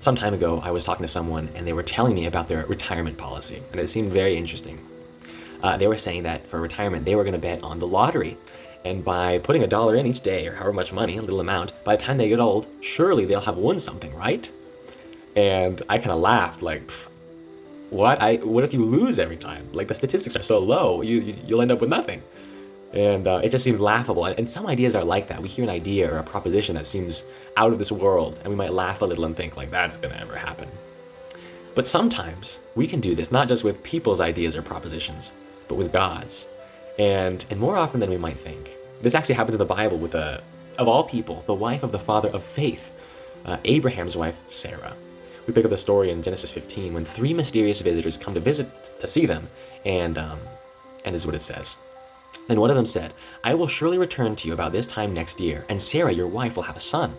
Some time ago, I was talking to someone and they were telling me about their retirement policy, and it seemed very interesting. They were saying that for retirement, they were going to bet on the lottery. And by putting $1 in each day, or however much money, a little amount, by the time they get old, surely they'll have won something, right? And I kind of laughed, like, what if you lose every time? Like, the statistics are so low, you'll end up with nothing. And it just seemed laughable. And some ideas are like that. We hear an idea or a proposition that seems out of this world, and we might laugh a little and think, like, that's gonna ever happen. But sometimes we can do this, not just with people's ideas or propositions, but with God's. And more often than we might think. This actually happens in the Bible with, of all people, the wife of the father of faith, Abraham's wife, Sarah. We pick up the story in Genesis 15 when 3 mysterious visitors come to visit to see them, and this is what it says. Then one of them said, "I will surely return to you about this time next year, and Sarah, your wife, will have a son."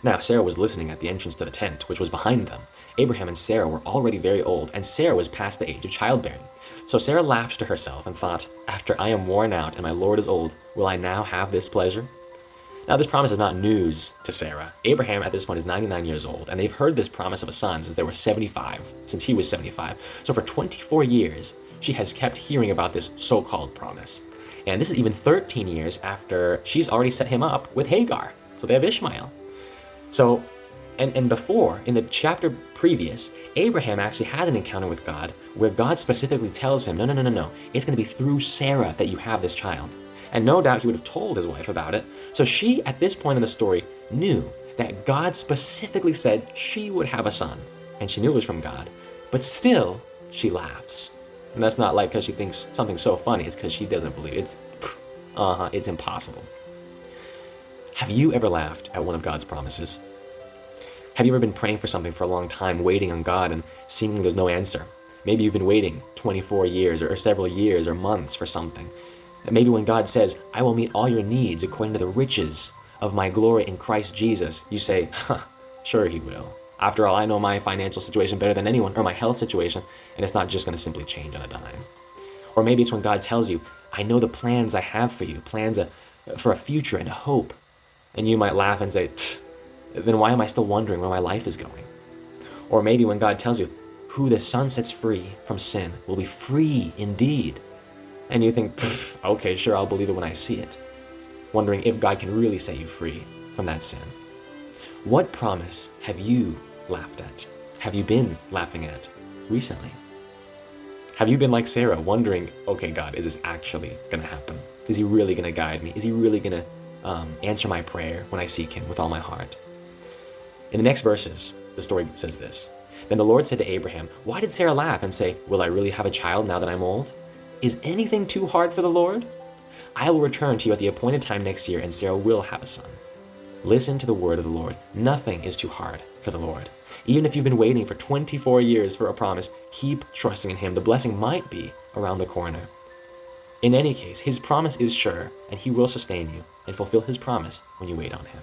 Now Sarah was listening at the entrance to the tent, which was behind them. Abraham and Sarah were already very old, and Sarah was past the age of childbearing. So Sarah laughed to herself and thought, "After I am worn out and my Lord is old, will I now have this pleasure?" Now this promise is not news to Sarah. Abraham at this point is 99 years old, and they've heard this promise of a son since he was 75. So for 24 years, she has kept hearing about this so-called promise. And this is even 13 years after she's already set him up with Hagar. So they have Ishmael. So, and before, in the chapter previous, Abraham actually had an encounter with God where God specifically tells him, no, it's going to be through Sarah that you have this child. And no doubt he would have told his wife about it. So she, at this point in the story, knew that God specifically said she would have a son. And she knew it was from God. But still, she laughs. And that's not like because she thinks something's so funny. It's because she doesn't believe it. It's impossible. Have you ever laughed at one of God's promises? Have you ever been praying for something for a long time, waiting on God, and seemingly there's no answer? Maybe you've been waiting 24 years or several years or months for something. And maybe when God says, "I will meet all your needs according to the riches of my glory in Christ Jesus," you say, sure he will. After all, I know my financial situation better than anyone, or my health situation, and it's not just going to simply change on a dime. Or maybe it's when God tells you, "I know the plans I have for you, plans for a future and a hope." And you might laugh and say, then why am I still wondering where my life is going? Or maybe when God tells you, "Who the Son sets free from sin will be free indeed." And you think, okay, sure, I'll believe it when I see it. Wondering if God can really set you free from that sin. What promise have you laughed at? Have you been laughing at recently? Have you been like Sarah, wondering, okay, God, is this actually going to happen? Is he really going to guide me? Is he really going to answer my prayer when I seek him with all my heart? In the next verses, the story says this. Then the Lord said to Abraham, "Why did Sarah laugh and say, 'Will I really have a child now that I'm old?' Is anything too hard for the Lord? I will return to you at the appointed time next year, and Sarah will have a son." Listen to the word of the Lord. Nothing is too hard for the Lord. Even if you've been waiting for 24 years for a promise, keep trusting in him. The blessing might be around the corner. In any case, his promise is sure, and he will sustain you and fulfill his promise when you wait on him.